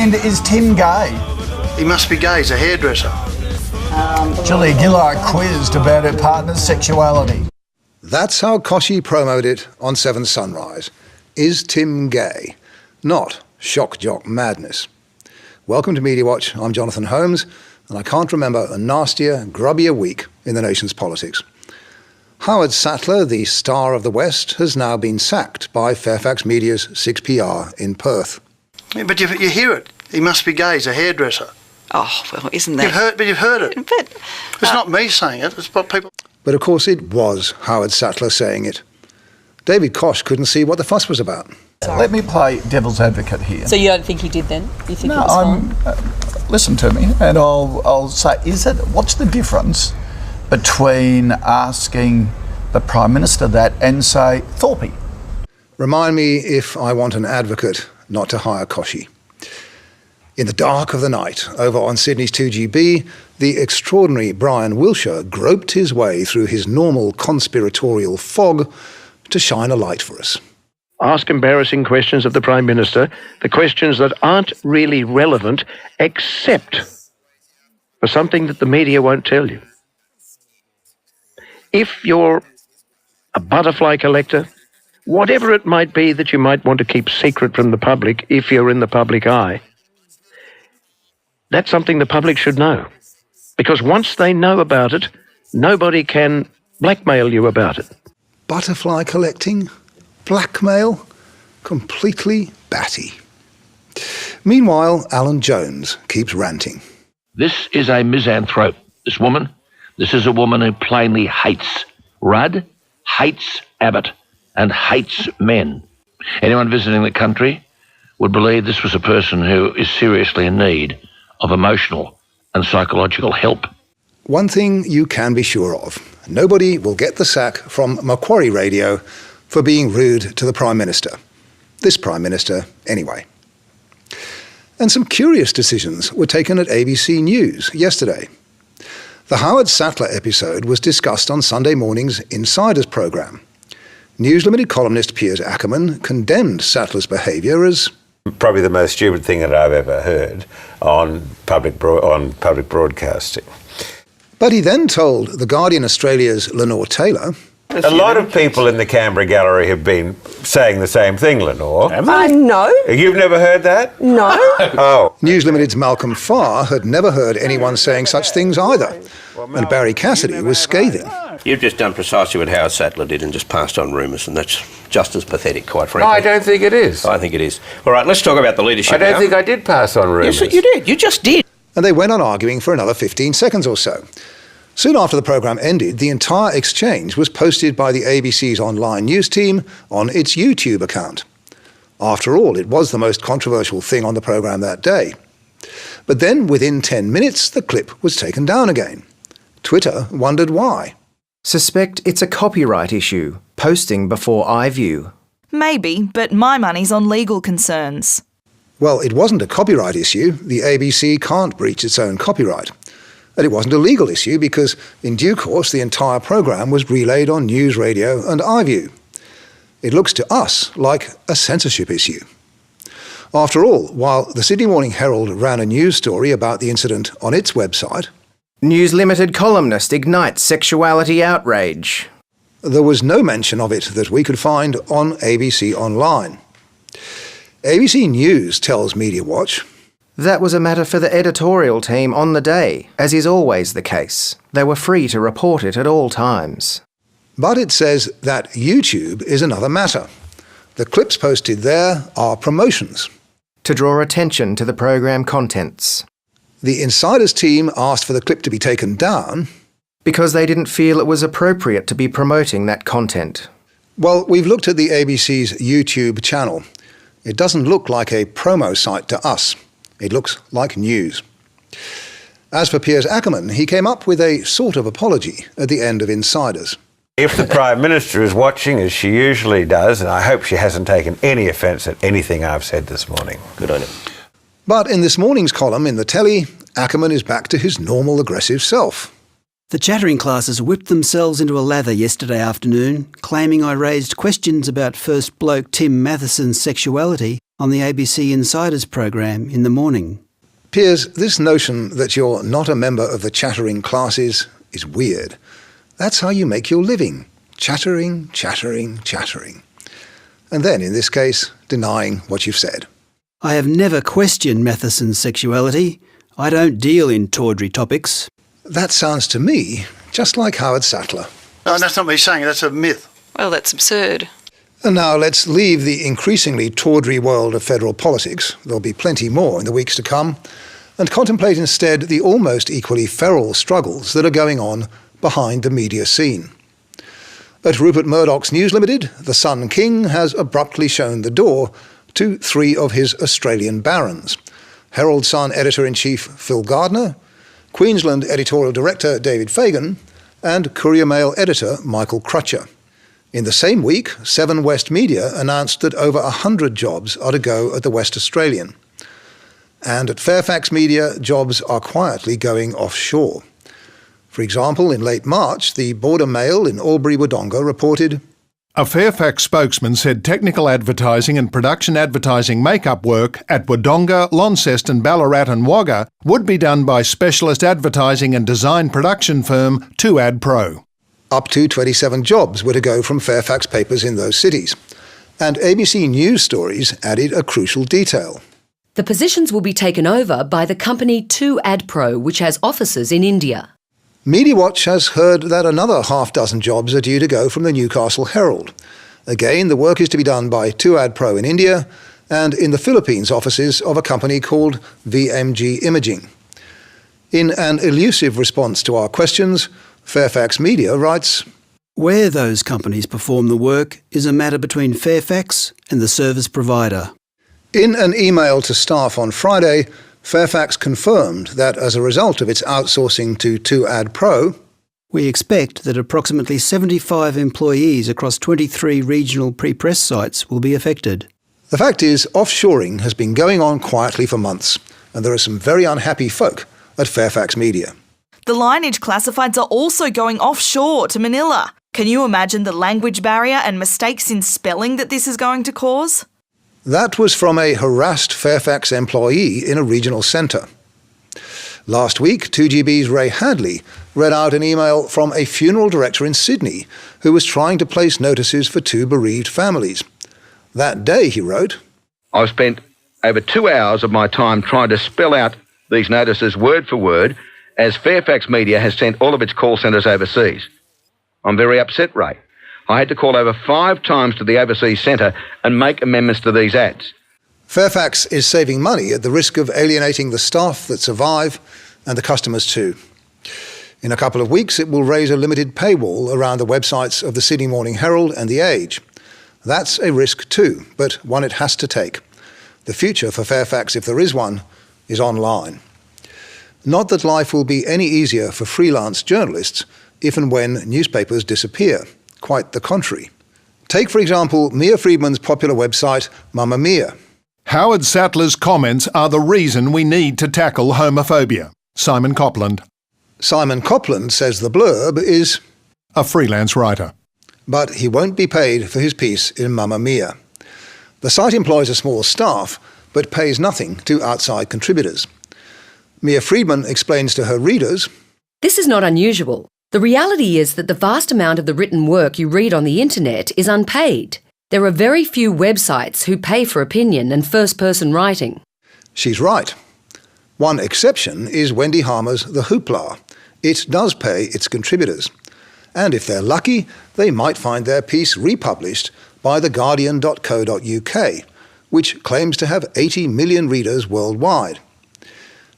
And is Tim gay? He must be gay, he's a hairdresser. Julia Gillard quizzed about her partner's sexuality. That's how Koshy promoted it on 7 Sunrise. Is Tim gay? Not shock jock madness. Welcome to Mediawatch. I'm Jonathan Holmes, and I can't remember a nastier, grubbier week in the nation's politics. Howard Sattler, the star of the West, has now been sacked by Fairfax Media's 6PR in Perth. Yeah, but you hear it. He must be gay, he's a hairdresser. Oh, well, isn't that... You've heard it. But, it's not me saying it, it's what people... But of course it was Howard Sattler saying it. David Koch couldn't see what the fuss was about. Let me play devil's advocate here. So you don't think he did then? You think No, it was fine? Listen to me, and I'll say, what's the difference between asking the Prime Minister that and say, Thorpe? Remind me if I want an advocate not to hire Koshy. In the dark of the night, over on Sydney's 2GB, the extraordinary Brian Wilshire groped his way through his normal conspiratorial fog to shine a light for us. Ask embarrassing questions of the Prime Minister, the questions that aren't really relevant except for something that the media won't tell you. If you're a butterfly collector, whatever it might be that you might want to keep secret from the public if you're in the public eye, that's something the public should know. Because once they know about it, nobody can blackmail you about it. Butterfly collecting? Blackmail? Completely batty. Meanwhile, Alan Jones keeps ranting. This is a misanthrope, this woman. This is a woman who plainly hates Rudd, hates Abbott, and hates men. Anyone visiting the country would believe this was a person who is seriously in need of emotional and psychological help. One thing you can be sure of. Nobody will get the sack from Macquarie Radio for being rude to the Prime Minister. This Prime Minister, anyway. And some curious decisions were taken at ABC News yesterday. The Howard Sattler episode was discussed on Sunday morning's Insiders programme. News Limited columnist Piers Ackerman condemned Sattler's behaviour as probably the most stupid thing that I've ever heard on public broadcasting. But he then told The Guardian Australia's Lenore Taylor, a lot of people in the Canberra Gallery have been saying the same thing, Lenore. No. You've never heard that? No. Oh. News Limited's Malcolm Farr had never heard anyone saying such things either. And Barry Cassidy was scathing. You've just done precisely what Howard Sattler did and just passed on rumours, and that's just as pathetic, quite frankly. No, I don't think it is. I think it is. All right, let's talk about the leadership I don't now. think I did pass on rumours. Yes, you did. You just did. And they went on arguing for another 15 seconds or so. Soon after the programme ended, the entire exchange was posted by the ABC's online news team on its YouTube account. After all, it was the most controversial thing on the programme that day. But then, within 10 minutes, the clip was taken down again. Twitter wondered why. Suspect it's a copyright issue. Posting before iView. Maybe, but my money's on legal concerns. Well, it wasn't a copyright issue. The ABC can't breach its own copyright. And it wasn't a legal issue because, in due course, the entire programme was relayed on News Radio and iView. It looks to us like a censorship issue. After all, while the Sydney Morning Herald ran a news story about the incident on its website, News Limited columnist ignites sexuality outrage. There was no mention of it that we could find on ABC Online. ABC News tells Mediawatch, that was a matter for the editorial team on the day, as is always the case. They were free to report it at all times. But it says that YouTube is another matter. The clips posted there are promotions. To draw attention to the programme contents. The Insiders team asked for the clip to be taken down because they didn't feel it was appropriate to be promoting that content. Well, we've looked at the ABC's YouTube channel. It doesn't look like a promo site to us. It looks like news. As for Piers Ackerman, he came up with a sort of apology at the end of Insiders. If the Prime Minister is watching, as she usually does, and I hope she hasn't taken any offence at anything I've said this morning. Good on him. But in this morning's column in the telly, Ackerman is back to his normal aggressive self. The chattering classes whipped themselves into a lather yesterday afternoon, claiming I raised questions about first bloke Tim Matheson's sexuality on the ABC Insiders program in the morning. Piers, this notion that you're not a member of the chattering classes is weird. That's how you make your living. Chattering, chattering, chattering. And then, in this case, denying what you've said. I have never questioned Matheson's sexuality. I don't deal in tawdry topics. That sounds to me just like Howard Sattler. No, that's not me saying it, that's a myth. Well, that's absurd. And now let's leave the increasingly tawdry world of federal politics, there'll be plenty more in the weeks to come, and contemplate instead the almost equally feral struggles that are going on behind the media scene. At Rupert Murdoch's News Limited, the Sun King has abruptly shown the door to 3 of his Australian barons: Herald Sun editor-in-chief Phil Gardner, Queensland editorial director David Fagan, and Courier Mail editor Michael Crutcher. In the same week, Seven West Media announced that over 100 jobs are to go at the West Australian. And at Fairfax Media, jobs are quietly going offshore. For example, in late March, the Border Mail in Albury-Wodonga reported, a Fairfax spokesman said technical advertising and production advertising make-up work at Wodonga, Launceston, Ballarat and Wagga would be done by specialist advertising and design production firm 2AdPro. Up to 27 jobs were to go from Fairfax papers in those cities. And ABC News Stories added a crucial detail. The positions will be taken over by the company 2AdPro, which has offices in India. Mediawatch has heard that another half-dozen jobs are due to go from the Newcastle Herald. Again, the work is to be done by 2AdPro in India and in the Philippines offices of a company called VMG Imaging. In an elusive response to our questions, Fairfax Media writes, where those companies perform the work is a matter between Fairfax and the service provider. In an email to staff on Friday, Fairfax confirmed that as a result of its outsourcing to 2AdPro, we expect that approximately 75 employees across 23 regional pre-press sites will be affected. The fact is, offshoring has been going on quietly for months, and there are some very unhappy folk at Fairfax Media. The lineage classifieds are also going offshore to Manila. Can you imagine the language barrier and mistakes in spelling that this is going to cause? That was from a harassed Fairfax employee in a regional centre. Last week, 2GB's Ray Hadley read out an email from a funeral director in Sydney who was trying to place notices for 2 bereaved families. That day, he wrote, I've spent over 2 hours of my time trying to spell out these notices word for word, as Fairfax Media has sent all of its call centres overseas. I'm very upset, Ray. I had to call over 5 times to the overseas centre and make amendments to these ads. Fairfax is saving money at the risk of alienating the staff that survive and the customers too. In a couple of weeks, it will raise a limited paywall around the websites of the Sydney Morning Herald and The Age. That's a risk too, but one it has to take. The future for Fairfax, if there is one, is online. Not that life will be any easier for freelance journalists if and when newspapers disappear. Quite the contrary. Take, for example, Mia Freedman's popular website, Mamma Mia. Howard Sattler's comments are the reason we need to tackle homophobia. Simon Copland. Simon Copland says the blurb is a freelance writer. But he won't be paid for his piece in Mamma Mia. The site employs a small staff, but pays nothing to outside contributors. Mia Freedman explains to her readers, this is not unusual. The reality is that the vast amount of the written work you read on the internet is unpaid. There are very few websites who pay for opinion and first-person writing. She's right. One exception is Wendy Harmer's The Hoopla. It does pay its contributors. And if they're lucky, they might find their piece republished by theguardian.co.uk, which claims to have 80 million readers worldwide.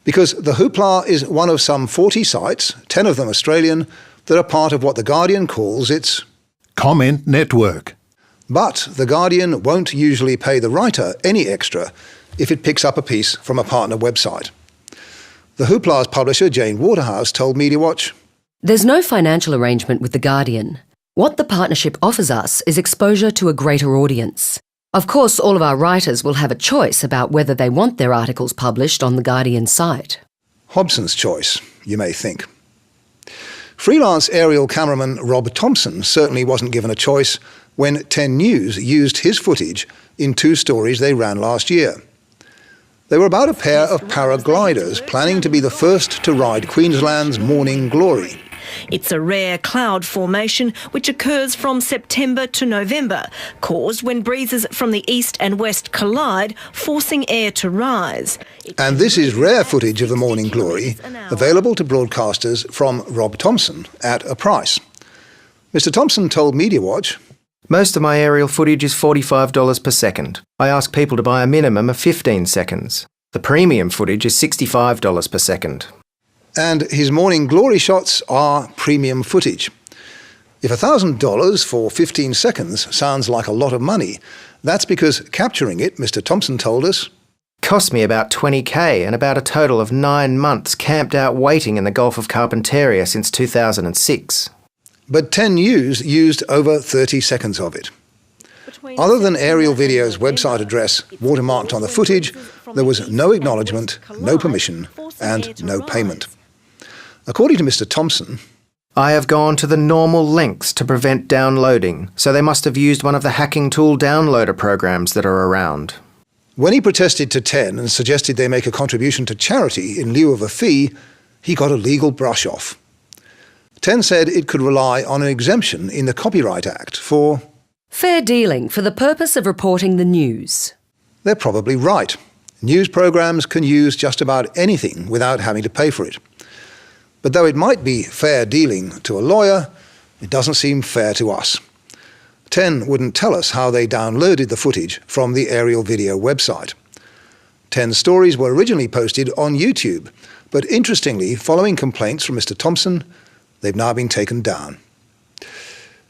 Because The Hoopla is one of some 40 sites, 10 of them Australian, that are part of what The Guardian calls its comment network. But The Guardian won't usually pay the writer any extra if it picks up a piece from a partner website. The Hoopla's publisher, Jane Waterhouse, told Mediawatch, there's no financial arrangement with The Guardian. What the partnership offers us is exposure to a greater audience. Of course, all of our writers will have a choice about whether they want their articles published on The Guardian site. Hobson's choice, you may think. Freelance aerial cameraman Rob Thompson certainly wasn't given a choice when 10 News used his footage in 2 stories they ran last year. They were about a pair of paragliders planning to be the first to ride Queensland's Morning Glory. It's a rare cloud formation which occurs from September to November, caused when breezes from the east and west collide, forcing air to rise. And this is rare footage of the Morning Glory, available to broadcasters from Rob Thompson at a price. Mr. Thompson told Mediawatch, "Most of my aerial footage is $45 per second. I ask people to buy a minimum of 15 seconds. The premium footage is $65 per second." And his Morning Glory shots are premium footage. If $1,000 for 15 seconds sounds like a lot of money, that's because capturing it, Mr. Thompson told us, cost me about $20,000 and about a total of 9 months camped out waiting in the Gulf of Carpentaria since 2006. But 10 News used over 30 seconds of it. Other than Aerial Video's website address watermarked on the footage, there was no acknowledgement, no permission, and no payment. According to Mr. Thompson, "I have gone to the normal lengths to prevent downloading, so they must have used one of the hacking tool downloader programs that are around." When he protested to 10 and suggested they make a contribution to charity in lieu of a fee, he got a legal brush-off. 10 said it could rely on an exemption in the Copyright Act for fair dealing for the purpose of reporting the news. They're probably right. News programs can use just about anything without having to pay for it. But though it might be fair dealing to a lawyer, it doesn't seem fair to us. 10 wouldn't tell us how they downloaded the footage from the Aerial Video website. 10 stories were originally posted on YouTube, but interestingly, following complaints from Mr. Thompson, they've now been taken down.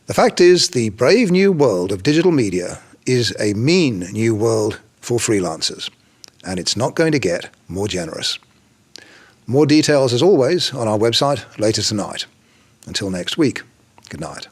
The fact is, the brave new world of digital media is a mean new world for freelancers, and it's not going to get more generous. More details, as always, on our website later tonight. Until next week, good night.